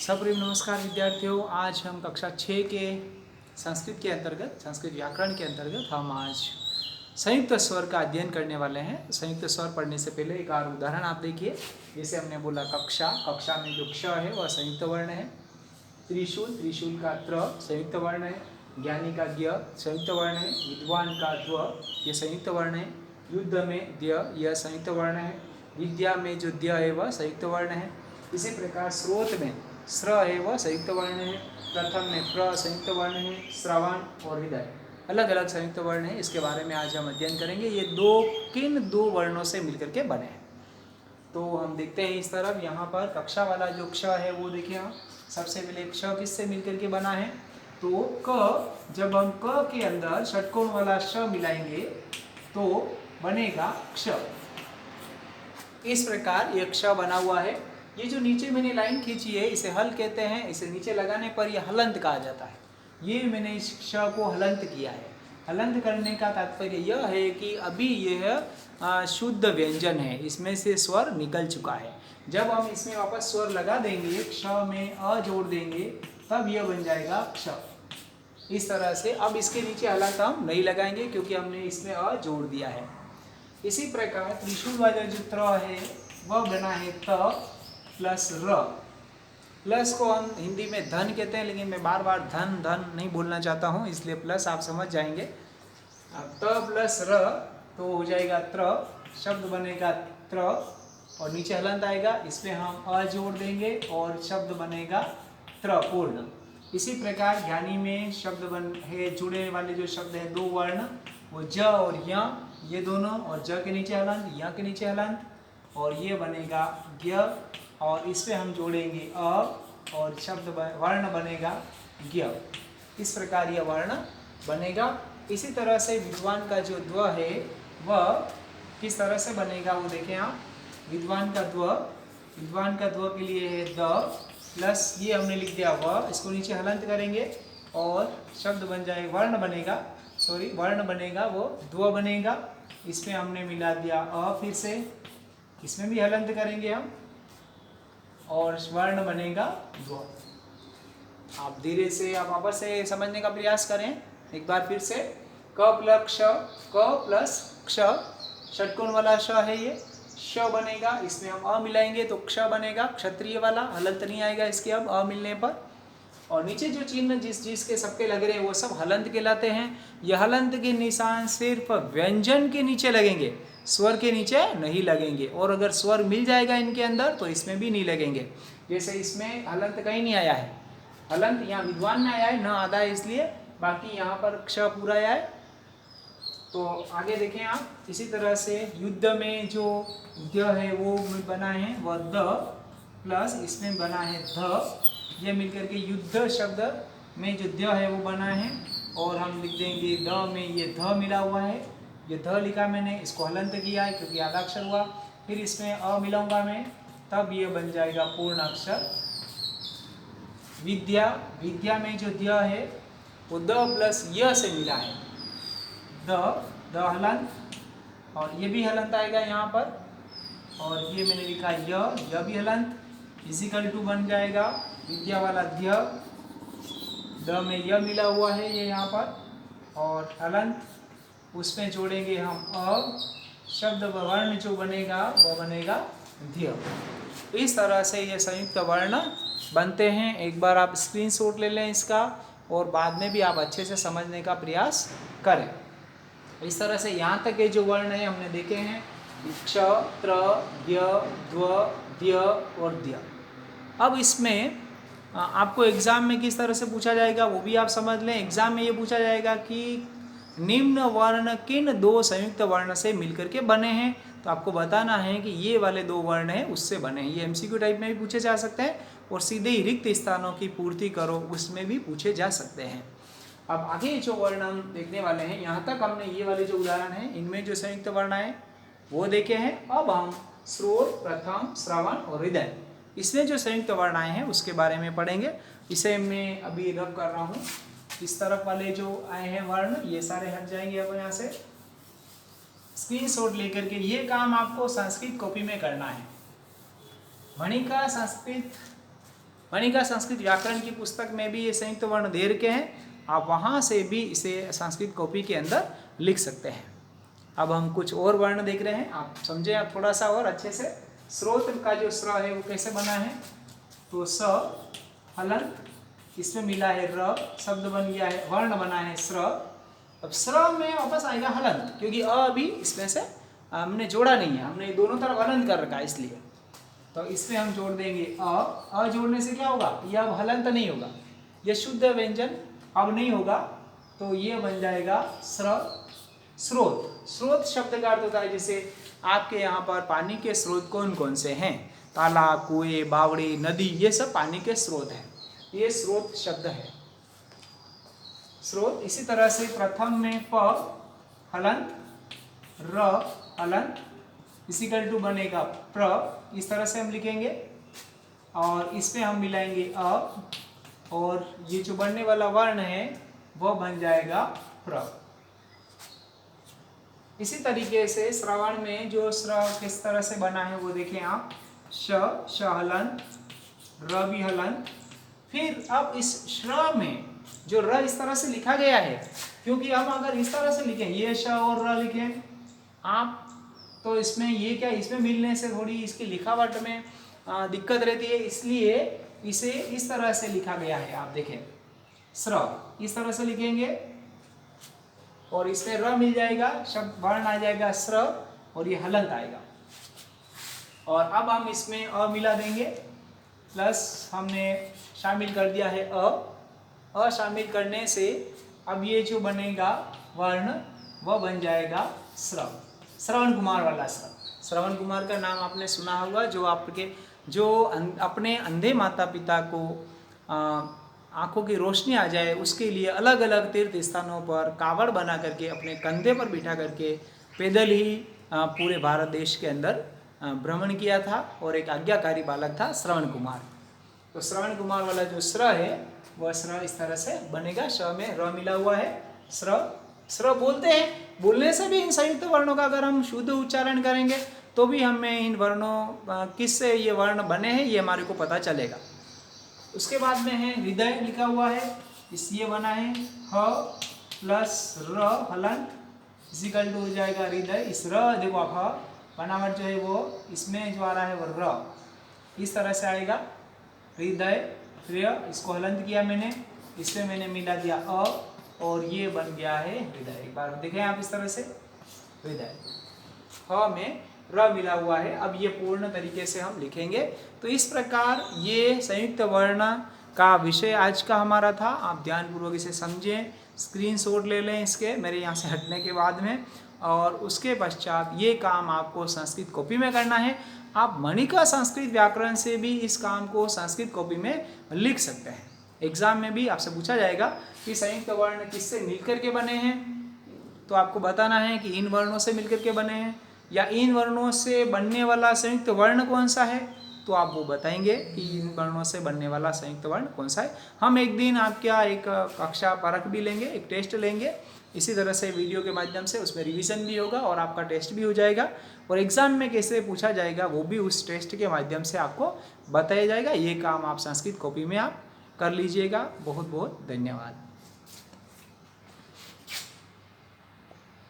सप्रेम नमस्कार विद्यार्थियों। आज हम कक्षा 6 के संस्कृत के अंतर्गत संस्कृत व्याकरण के अंतर्गत हम आज संयुक्त स्वर का अध्ययन करने वाले हैं। संयुक्त स्वर पढ़ने से पहले एक और उदाहरण आप देखिए। जैसे हमने बोला कक्षा में जो क्ष है वह संयुक्त वर्ण है। त्रिशूल का त्र संयुक्त वर्ण है। ज्ञानी का ज्ञ संयुक्त वर्ण है। विद्वान का द्व ये संयुक्त वर्ण है। युद्ध में द्य यह संयुक्त वर्ण है। विद्या में जो द्य है वह संयुक्त वर्ण है। इसी प्रकार स्रोत में स्र है वह संयुक्त वर्ण है। प्रथम में प्र संयुक्त वर्ण है। श्रवण और हृदय अलग अलग संयुक्त वर्ण है। इसके बारे में आज हम अध्ययन करेंगे। ये किन दो वर्णों से मिलकर के बने हैं। तो हम देखते हैं इस तरफ। यहाँ पर कक्षा वाला जो क्ष है वो देखिए हम सबसे पहले क्ष किससे मिलकर के बना है। तो क जब हम क के अंदर षटकोण वाला श मिलाएंगे तो बनेगा क्ष। इस प्रकार यह क्ष बना हुआ है। ये जो नीचे मैंने लाइन खींची है इसे हल कहते हैं। इसे नीचे लगाने पर यह हलंत कहा जाता है। ये मैंने इस क्ष को हलंत किया है। हलंत करने का तात्पर्य यह है कि अभी यह शुद्ध व्यंजन है, इसमें से स्वर निकल चुका है। जब हम इसमें वापस स्वर लगा देंगे, क्ष में अ जोड़ देंगे, तब यह बन जाएगा क्ष। इस तरह से अब इसके नीचे हलंत हम नहीं लगाएंगे क्योंकि हमने इसमें अ जोड़ दिया है। इसी प्रकार त्रिशूल वाला जो त्र है वह बना है त प्लस र। प्लस को हम हिंदी में धन कहते हैं, लेकिन मैं बार बार धन धन नहीं बोलना चाहता हूँ, इसलिए प्लस आप समझ जाएंगे। अब त प्लस र तो हो जाएगा त्र, शब्द बनेगा त्र और नीचे हलंत आएगा। इसमें हम अ जोड़ देंगे और शब्द बनेगा त्र पूर्ण। इसी प्रकार ज्ञानी में शब्द बन है, जुड़े वाले जो शब्द है दो वर्ण वो ज और य, ये दोनों, और ज के नीचे हलंत, य के नीचे हलंत, और ये बनेगा ज्ञ, और इस पे हम जोड़ेंगे अ और शब्द वर्ण बनेगा ज्ञ। इस प्रकार यह वर्ण बनेगा। इसी तरह से विद्वान का जो द्व है वह किस तरह से बनेगा वो देखें आप। विद्वान का द्व के लिए है द प्लस ये हमने लिख दिया व, इसको नीचे हलंत करेंगे और शब्द बन जाए वर्ण बनेगा वो द्व बनेगा। इसमें हमने मिला दिया अ, फिर से इसमें भी हलंत करेंगे हम और वर्ण बनेगा द्व। आप धीरे से आप वापस से समझने का प्रयास करें एक बार फिर से। क प्लस क्ष षटकोण वाला श है, ये श बनेगा। इसमें हम अ मिलाएंगे तो क्ष बनेगा, क्षत्रिय वाला, हलंत नहीं आएगा इसके अब अ मिलने पर। और नीचे जो चिन्ह जिसके सबके लग रहे हैं वो सब हलंत कहलाते हैं। यह हलंत के निशान सिर्फ व्यंजन के नीचे लगेंगे, स्वर के नीचे नहीं लगेंगे। और अगर स्वर मिल जाएगा इनके अंदर तो इसमें भी नहीं लगेंगे। जैसे इसमें हलंत कहीं नहीं आया है, हलंत यहाँ विद्वान में आया है, न आधा है इसलिए, बाकी यहाँ पर क्ष पूरा आया है। तो आगे देखें आप। इसी तरह से युद्ध में जो द है वो बना है वह द प्लस इसमें बना है ध, ये मिलकर के युद्ध शब्द में जो द है वो बना है। और हम लिख देंगे द में ये ध मिला हुआ है, ये ध लिखा मैंने, इसको हलंत किया है क्योंकि आधा अक्षर हुआ। फिर इसमें अ मिलाऊंगा मैं, तब ये बन जाएगा पूर्ण अक्षर विद्या में जो द है वो द प्लस य से मिला है। द हलंत, और ये भी हलंत आएगा यहाँ पर, और ये मैंने लिखा य भी हलंत, इजिकल टू बन जाएगा विद्या वाला ध्य, द में य मिला हुआ है ये यहाँ पर, और हलंत उसमें जोड़ेंगे हम अ, शब्द वर्ण जो बनेगा वो बनेगा ध्य। इस तरह से ये संयुक्त वर्ण बनते हैं। एक बार आप स्क्रीनशॉट ले लें इसका और बाद में भी आप अच्छे से समझने का प्रयास करें। इस तरह से यहाँ तक के जो वर्ण है हमने देखे हैं, क्ष, त्र, ज्ञ, द्व, द्य और द्य। अब इसमें आपको एग्जाम में किस तरह से पूछा जाएगा वो भी आप समझ लें। एग्जाम में ये पूछा जाएगा कि निम्न वर्ण किन दो संयुक्त वर्ण से मिलकर के बने हैं। तो आपको बताना है कि ये वाले दो वर्ण हैं उससे बने हैं। ये एमसीक्यू टाइप में भी पूछे जा सकते हैं और सीधे ही रिक्त स्थानों की पूर्ति करो उसमें भी पूछे जा सकते हैं। अब आगे जो वर्ण हम देखने वाले हैं, यहाँ तक हमने ये वाले जो उदाहरण हैं इनमें जो संयुक्त वर्ण है वो देखे हैं। अब हम श्रोत, प्रथम, श्रवण और हृदय, इसमें जो संयुक्त वर्ण आए हैं उसके बारे में पढ़ेंगे। इसे मैं अभी रब कर रहा हूँ। इस तरफ वाले जो आए हैं वर्ण ये सारे हट जाएंगे अब यहाँ से। स्क्रीनशॉट लेकर के ये काम आपको संस्कृत कॉपी में करना है। मणिका संस्कृत मणिका संस्कृत व्याकरण की पुस्तक में भी ये संयुक्त वर्ण दे रखे हैं, आप वहाँ से भी इसे संस्कृत कॉपी के अंदर लिख सकते हैं। अब हम कुछ और वर्ण देख रहे हैं, आप समझें आप थोड़ा सा और अच्छे से। स्रोत का जो स्र है वो कैसे बना है, तो स हलंत, इसमें मिला है र, शब्द बन गया है, वर्ण बना है स्र। अब स्र में वापस आएगा हलंत, क्योंकि अ अभी इसमें से हमने जोड़ा नहीं है, हमने दोनों तरफ हलंत कर रखा है, इसलिए तो इसमें हम जोड़ देंगे अ जोड़ने से क्या होगा, ये अब हलंत नहीं होगा, ये शुद्ध व्यंजन अब नहीं होगा, तो ये बन जाएगा स्र। स्रोत, स्रोत शब्द का अर्थ होता है जैसे आपके यहाँ पर पानी के स्रोत कौन कौन से हैं, तालाब, कुएं, बावड़ी, नदी, ये सब पानी के स्रोत हैं, ये स्रोत शब्द है, स्रोत। इसी तरह से प्रथम में प हलंत, र हलंत, इसिकल टू बनेगा प्र, इस तरह से हम लिखेंगे, और इसमें हम मिलाएंगे अ, और ये जो बनने वाला वर्ण है वह बन जाएगा प्र। इसी तरीके से श्रवण में जो श्र किस तरह से बना है वो देखें आप, श हलंत, र भी हलंत। फिर अब इस श्र में जो र इस तरह से लिखा गया है, क्योंकि हम अगर इस तरह से लिखें, ये श और र लिखें आप, तो इसमें ये क्या, इसमें मिलने से थोड़ी इसकी लिखावट में दिक्कत रहती है, इसलिए इसे इस तरह से लिखा गया है। आप देखें स्र इस तरह से लिखेंगे और इसमें र मिल जाएगा, शब्द वर्ण आ जाएगा स्र, और ये हलंत आएगा। और अब हम इसमें अ मिला देंगे, प्लस हमने शामिल कर दिया है अ शामिल करने से अब ये जो बनेगा वर्ण वह बन जाएगा स्र, श्रवण कुमार वाला स्र। श्रवण कुमार का नाम आपने सुना होगा, जो अपने अंधे माता पिता को आंखों की रोशनी आ जाए उसके लिए अलग अलग तीर्थ स्थानों पर कावड़ बना करके अपने कंधे पर बिठा करके पैदल ही पूरे भारत देश के अंदर भ्रमण किया था, और एक आज्ञाकारी बालक था श्रवण कुमार। तो श्रवण कुमार वाला जो स्र है वह स्र इस तरह से बनेगा, श में र मिला हुआ है, स्र। स्र बोलते हैं, बोलने से भी इन संयुक्त वर्णों का अगर हम शुद्ध उच्चारण करेंगे तो भी हमें इन वर्णों किससे ये वर्ण बने हैं ये हमारे को पता चलेगा। उसके बाद में है हृदय लिखा हुआ है, इस ये बना है ह प्लस र हलंत, इसिकल टू हो जाएगा हृदय। इस र देखो आप ह बनावट जो है वो इसमें जो आ रहा है वो र इस तरह से आएगा, हृदय हृदय, इसको हलंत किया मैंने, इसमें मैंने मिला दिया अ, और ये बन गया है हृदय। एक बार देखें आप इस तरह से, हृदय ह में र मिला हुआ है। अब ये पूर्ण तरीके से हम लिखेंगे। तो इस प्रकार ये संयुक्त वर्ण का विषय आज का हमारा था। आप ध्यानपूर्वक इसे समझें, स्क्रीनशॉट ले लें इसके मेरे यहाँ से हटने के बाद में, और उसके पश्चात ये काम आपको संस्कृत कॉपी में करना है। आप मणिका संस्कृत व्याकरण से भी इस काम को संस्कृत कॉपी में लिख सकते हैं। एग्जाम में भी आपसे पूछा जाएगा कि संयुक्त वर्ण किससे मिलकर के बने हैं, तो आपको बताना है कि इन वर्णों से मिलकर के बने हैं, या इन वर्णों से बनने वाला संयुक्त वर्ण कौन सा है, तो आप वो बताएंगे कि इन वर्णों से बनने वाला संयुक्त वर्ण कौन सा है। हम एक दिन आपका एक कक्षा परख भी लेंगे, एक टेस्ट लेंगे, इसी तरह से वीडियो के माध्यम से उसमें रिवीजन भी होगा और आपका टेस्ट भी हो जाएगा, और एग्ज़ाम में कैसे पूछा जाएगा वो भी उस टेस्ट के माध्यम से आपको बताया जाएगा। ये काम आप संस्कृत कॉपी में आप कर लीजिएगा। बहुत बहुत धन्यवाद।